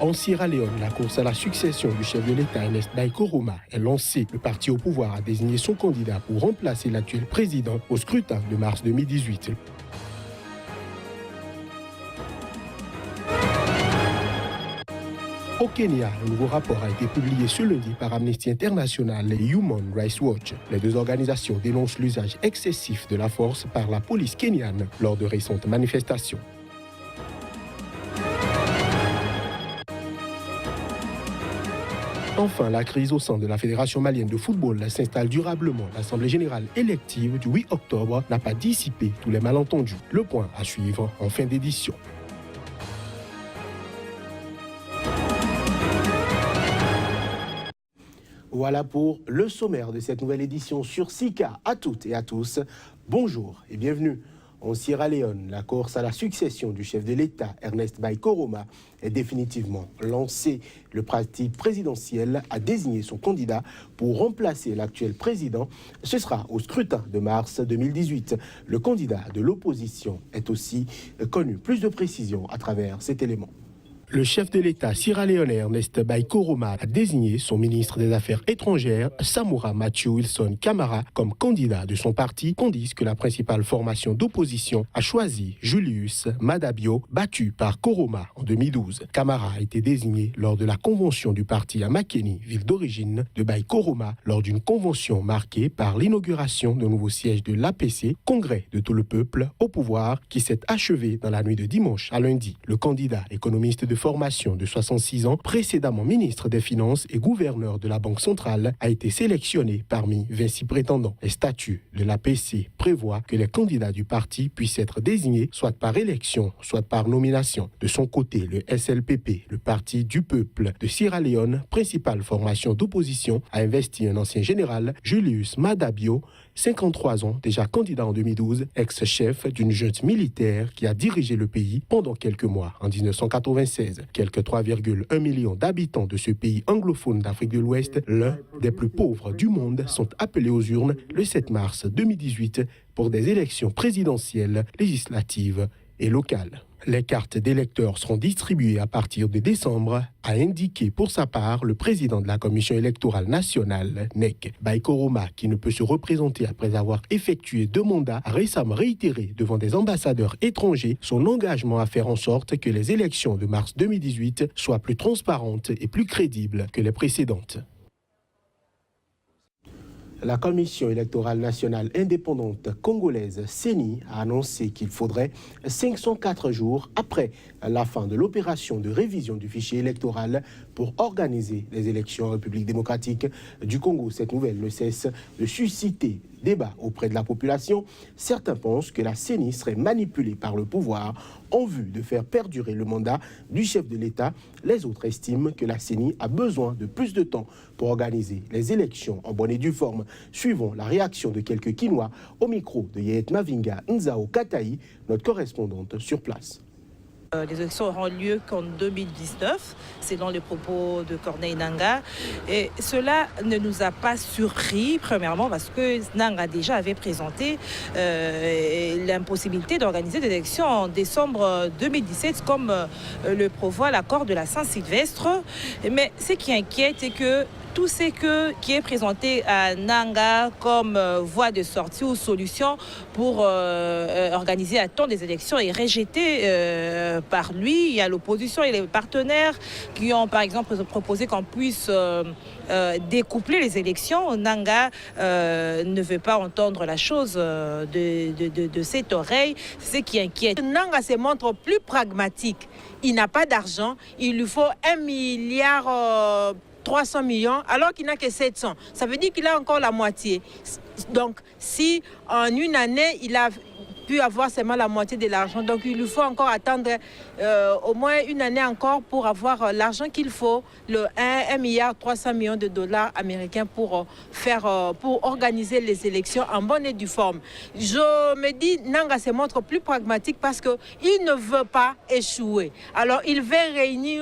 En Sierra Leone, la course à la succession du chef de l'État Ernest Bai Koroma est lancée. Le parti au pouvoir a désigné son candidat pour remplacer l'actuel président au scrutin de mars 2018. Au Kenya, le nouveau rapport a été publié ce lundi par Amnesty International et Human Rights Watch. Les deux organisations dénoncent l'usage excessif de la force par la police kenyane lors de récentes manifestations. Enfin, la crise au sein de la Fédération malienne de football s'installe durablement. L'Assemblée générale élective du 8 octobre n'a pas dissipé tous les malentendus. Le point à suivre en fin d'édition. Voilà pour le sommaire de cette nouvelle édition sur Sika. À toutes et à tous, bonjour et bienvenue. En Sierra Leone, la course à la succession du chef de l'État, Ernest Bai Koroma, est définitivement lancée. Le parti présidentiel a désigné son candidat pour remplacer l'actuel président. Ce sera au scrutin de mars 2018. Le candidat de l'opposition est aussi connu. Plus de précisions à travers cet élément. Le chef de l'État sierra-léonais Ernest Bai Koroma a désigné son ministre des Affaires étrangères, Samura Matthew Wilson Kamara, comme candidat de son parti, tandis que la principale formation d'opposition a choisi Julius Madabio, battu par Koroma en 2012. Kamara a été désigné lors de la convention du parti à Makeni, ville d'origine de Bai Koroma, lors d'une convention marquée par l'inauguration d'un nouveau siège de l'APC, Congrès de tout le peuple au pouvoir, qui s'est achevé dans la nuit de dimanche à lundi. Le candidat économiste de formation de 66 ans, précédemment ministre des Finances et gouverneur de la Banque centrale, a été sélectionné parmi 26 prétendants. Les statuts de l'APC prévoient que les candidats du parti puissent être désignés soit par élection, soit par nomination. De son côté, le SLPP, le Parti du peuple de Sierra Leone, principale formation d'opposition, a investi un ancien général, Julius Madabio, 53 ans, déjà candidat en 2012, ex-chef d'une junte militaire qui a dirigé le pays pendant quelques mois en 1996. Quelques 3,1 millions d'habitants de ce pays anglophone d'Afrique de l'Ouest, l'un des plus pauvres du monde, sont appelés aux urnes le 7 mars 2018 pour des élections présidentielles, législatives et locales. Les cartes d'électeurs seront distribuées à partir de décembre, a indiqué pour sa part le président de la Commission électorale nationale, NEC. Bai Koroma, qui ne peut se représenter après avoir effectué 2 mandats, a récemment réitéré devant des ambassadeurs étrangers son engagement à faire en sorte que les élections de mars 2018 soient plus transparentes et plus crédibles que les précédentes. La Commission électorale nationale indépendante congolaise, CENI, a annoncé qu'il faudrait 504 jours après la fin de l'opération de révision du fichier électoral pour organiser les élections en République démocratique du Congo. Cette nouvelle ne cesse de susciter débat auprès de la population. Certains pensent que la CENI serait manipulée par le pouvoir en vue de faire perdurer le mandat du chef de l'État. Les autres estiment que la CENI a besoin de plus de temps pour organiser les élections en bonne et due forme. Suivons la réaction de quelques Kinois au micro de Yet Mavinga Nzao Kataï, notre correspondante sur place. Les élections auront lieu qu'en 2019, c'est dans les propos de Corneille Nangaa. Et cela ne nous a pas surpris, premièrement, parce que Nangaa déjà avait présenté l'impossibilité d'organiser des élections en décembre 2017, comme le prévoit l'accord de la Saint-Sylvestre. Mais ce qui inquiète, c'est que tout ce qui est présenté à Nangaa comme voie de sortie ou solution pour organiser à temps des élections est rejeté par lui. Il y a l'opposition et les partenaires qui ont par exemple proposé qu'on puisse découpler les élections. Nangaa ne veut pas entendre la chose de cette oreille, c'est ce qui inquiète. Nangaa se montre plus pragmatique. Il n'a pas d'argent, il lui faut 1 milliard 300 millions, alors qu'il n'a que 700. Ça veut dire qu'il a encore la moitié. Donc, si en une année, il a pu avoir seulement la moitié de l'argent, donc il lui faut encore attendre au moins une année encore pour avoir l'argent qu'il faut, le 1 milliard 300 millions de dollars américains pour organiser les élections en bonne et due forme. Je me dis, Nangaa se montre plus pragmatique parce qu'il ne veut pas échouer. Alors il veut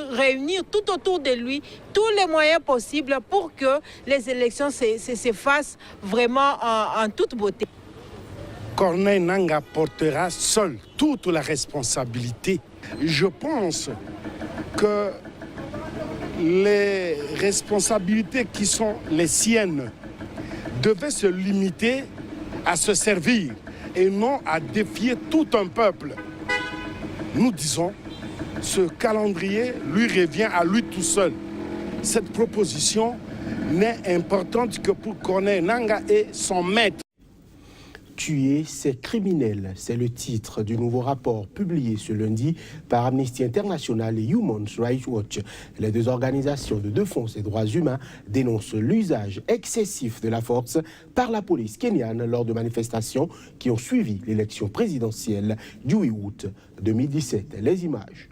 réunir tout autour de lui tous les moyens possibles pour que les élections se fassent vraiment en toute beauté. Corneille Nangaa portera seul toute la responsabilité. Je pense que les responsabilités qui sont les siennes devaient se limiter à se servir et non à défier tout un peuple. Nous disons, ce calendrier lui revient à lui tout seul. Cette proposition n'est importante que pour Corneille Nangaa et son maître. Tuer, c'est criminel. C'est le titre du nouveau rapport publié ce lundi par Amnesty International et Human Rights Watch. Les deux organisations de défense des droits humains dénoncent l'usage excessif de la force par la police kenyane lors de manifestations qui ont suivi l'élection présidentielle du 8 août 2017. Les images.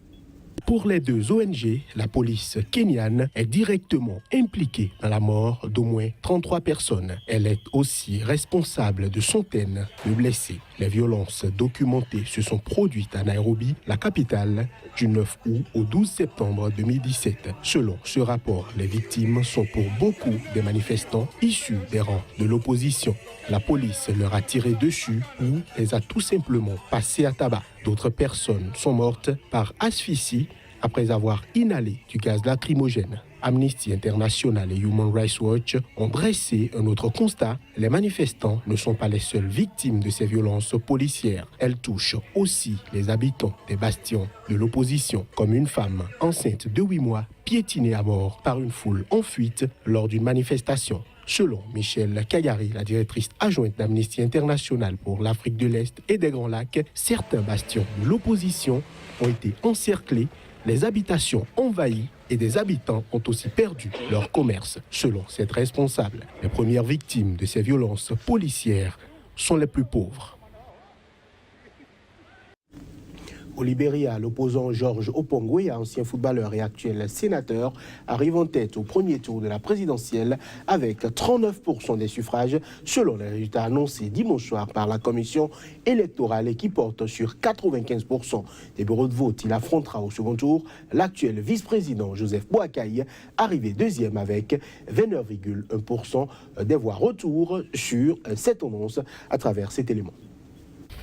Pour les deux ONG, la police kenyane est directement impliquée dans la mort d'au moins 33 personnes. Elle est aussi responsable de centaines de blessés. Les violences documentées se sont produites à Nairobi, la capitale, du 9 août au 12 septembre 2017. Selon ce rapport, les victimes sont pour beaucoup des manifestants issus des rangs de l'opposition. La police leur a tiré dessus ou les a tout simplement passés à tabac. D'autres personnes sont mortes par asphyxie après avoir inhalé du gaz lacrymogène. Amnesty International et Human Rights Watch ont dressé un autre constat. Les manifestants ne sont pas les seules victimes de ces violences policières. Elles touchent aussi les habitants des bastions de l'opposition, comme une femme enceinte de 8 mois piétinée à mort par une foule en fuite lors d'une manifestation. Selon Michelle Kayari, la directrice adjointe d'Amnesty International pour l'Afrique de l'Est et des Grands Lacs, certains bastions de l'opposition ont été encerclés, les habitations envahies et des habitants ont aussi perdu leur commerce. Selon cette responsable, les premières victimes de ces violences policières sont les plus pauvres. Au Libéria, l'opposant George Oppong-Weah, ancien footballeur et actuel sénateur, arrive en tête au premier tour de la présidentielle avec 39% des suffrages, selon les résultats annoncés dimanche soir par la commission électorale et qui porte sur 95% des bureaux de vote. Il affrontera au second tour l'actuel vice-président Joseph Boakai, arrivé deuxième avec 29,1% des voix. Retour sur cette tendance à travers cet élément.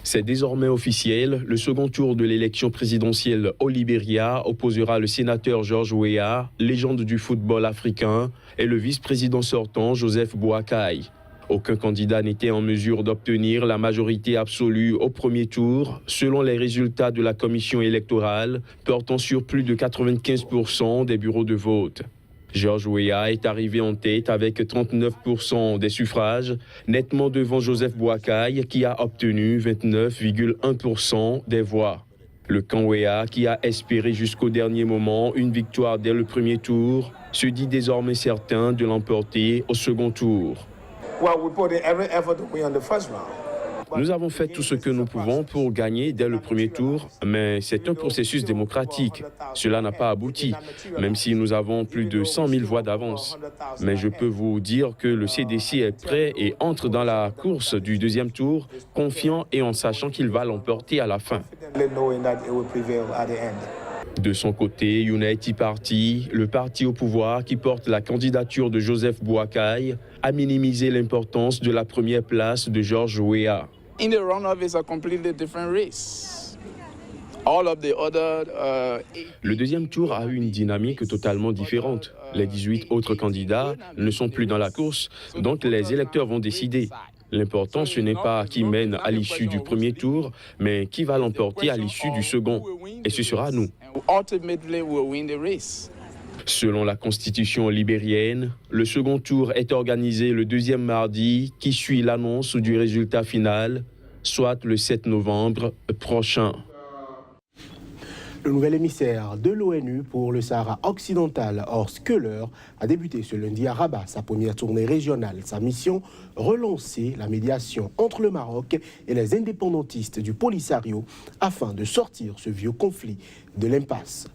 C'est désormais officiel, le second tour de l'élection présidentielle au Libéria opposera le sénateur George Weah, légende du football africain, et le vice-président sortant Joseph Boakai. Aucun candidat n'était en mesure d'obtenir la majorité absolue au premier tour, selon les résultats de la commission électorale, portant sur plus de 95% des bureaux de vote. George Weah est arrivé en tête avec 39% des suffrages, nettement devant Joseph Boakai qui a obtenu 29,1% des voix. Le camp Weah, qui a espéré jusqu'au dernier moment une victoire dès le premier tour, se dit désormais certain de l'emporter au second tour. Nous avons fait tout ce que nous pouvons pour gagner dès le premier tour, mais c'est un processus démocratique. Cela n'a pas abouti, même si nous avons plus de 100 000 voix d'avance. Mais je peux vous dire que le CDC est prêt et entre dans la course du deuxième tour, confiant et en sachant qu'il va l'emporter à la fin. De son côté, Unity Party, le parti au pouvoir qui porte la candidature de Joseph Boakai, a minimisé l'importance de la première place de George Weah. In the runoff is a completely different race. Le deuxième tour a eu une dynamique totalement différente. Les 18 autres candidats ne sont plus dans la course, donc les électeurs vont décider. L'important, ce n'est pas qui mène à l'issue du premier tour, mais qui va l'emporter à l'issue du second. Et ce sera nous. Selon la constitution libérienne, le second tour est organisé le deuxième mardi qui suit l'annonce du résultat final, soit le 7 novembre prochain. Le nouvel émissaire de l'ONU pour le Sahara occidental, Horst Köhler, a débuté ce lundi à Rabat sa première tournée régionale. Sa mission, relancer la médiation entre le Maroc et les indépendantistes du Polisario afin de sortir ce vieux conflit de l'impasse.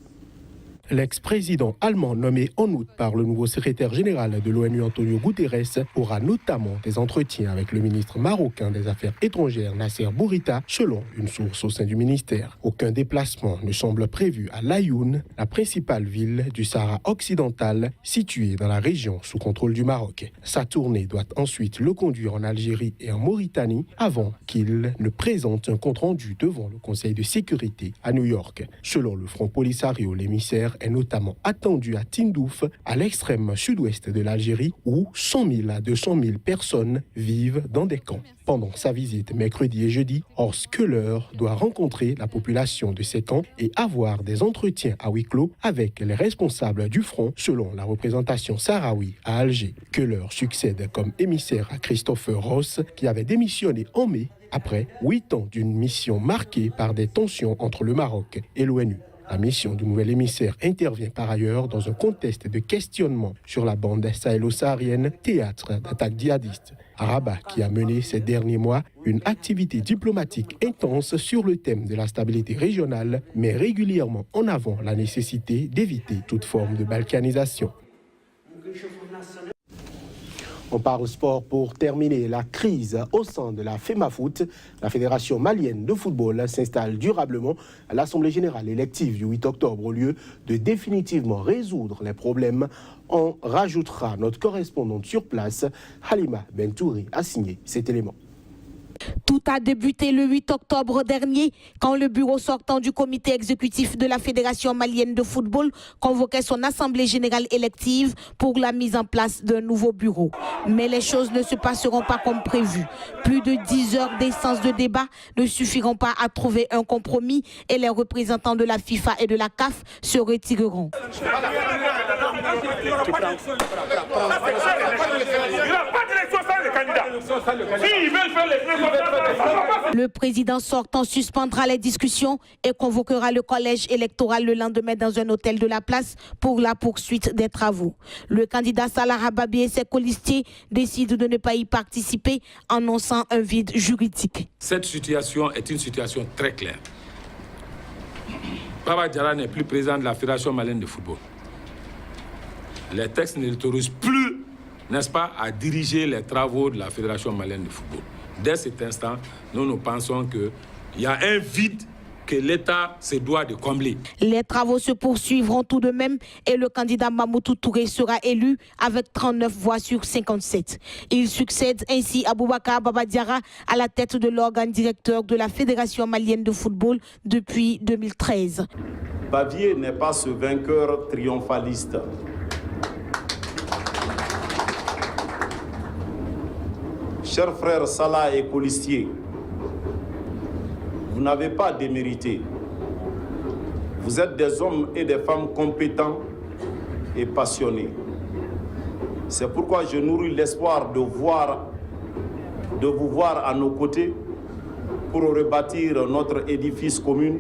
L'ex-président allemand nommé en août par le nouveau secrétaire général de l'ONU Antonio Guterres aura notamment des entretiens avec le ministre marocain des Affaires étrangères Nasser Bourita, selon une source au sein du ministère. Aucun déplacement ne semble prévu à Laayoune, la principale ville du Sahara occidental située dans la région sous contrôle du Maroc. Sa tournée doit ensuite le conduire en Algérie et en Mauritanie avant qu'il ne présente un compte-rendu devant le Conseil de sécurité à New York. Selon le Front Polisario, l'émissaire émissaire est notamment attendu à Tindouf, à l'extrême sud-ouest de l'Algérie, où 100 000 à 200 000 personnes vivent dans des camps. Pendant sa visite mercredi et jeudi, Horst Köhler doit rencontrer la population de ces camps et avoir des entretiens à huis clos avec les responsables du front, selon la représentation sahraoui à Alger. Köhler succède comme émissaire à Christopher Ross, qui avait démissionné en mai après 8 ans d'une mission marquée par des tensions entre le Maroc et l'ONU. La mission du nouvel émissaire intervient par ailleurs dans un contexte de questionnement sur la bande sahélo-saharienne, théâtre d'attaques djihadistes. À Rabat, qui a mené ces derniers mois une activité diplomatique intense sur le thème de la stabilité régionale, met régulièrement en avant la nécessité d'éviter toute forme de balkanisation. On parle sport pour terminer. La crise au sein de la FEMAFOOT, la Fédération malienne de football, s'installe durablement à l'Assemblée générale élective du 8 octobre. Au lieu de définitivement résoudre les problèmes, on rajoutera notre correspondante sur place, Halima Bentouri, a signé cet élément. Tout a débuté le 8 octobre dernier quand le bureau sortant du comité exécutif de la Fédération malienne de football convoquait son assemblée générale élective pour la mise en place d'un nouveau bureau. Mais les choses ne se passeront pas comme prévu. Plus de 10 heures d'essence de débat ne suffiront pas à trouver un compromis et les représentants de la FIFA et de la CAF se retireront. Le président sortant suspendra les discussions et convoquera le collège électoral le lendemain dans un hôtel de la place pour la poursuite des travaux. Le candidat Salah Hababi et ses colistiers décident de ne pas y participer, annonçant un vide juridique. Cette situation est une situation très claire. Baba Diarra n'est plus président de la Fédération malienne de football. Les textes ne l'autorisent plus, n'est-ce pas, à diriger les travaux de la Fédération malienne de football. Dès cet instant, nous pensons qu'il y a un vide que l'État se doit de combler. Les travaux se poursuivront tout de même et le candidat Mamoutou Touré sera élu avec 39 voix sur 57. Il succède ainsi à Boubacar Baba Diarra à la tête de l'organe directeur de la Fédération malienne de football depuis 2013. Bavier n'est pas ce vainqueur triomphaliste. Chers frères Salah et colistiers, vous n'avez pas démérité. Vous êtes des hommes et des femmes compétents et passionnés. C'est pourquoi je nourris l'espoir de vous voir à nos côtés pour rebâtir notre édifice commun,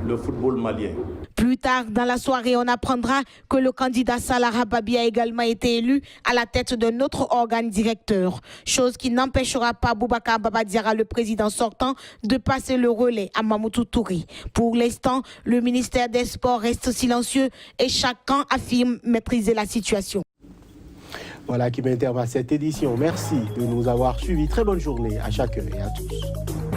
le football malien. Plus tard dans la soirée, on apprendra que le candidat Salah Hababi a également été élu à la tête d'un autre organe directeur, chose qui n'empêchera pas Boubacar Baba Diarra, le président sortant, de passer le relais à Mamoutou Touré. Pour l'instant, le ministère des Sports reste silencieux et chaque camp affirme maîtriser la situation. Voilà qui met un terme à cette édition. Merci de nous avoir suivis. Très bonne journée à chacun et à tous.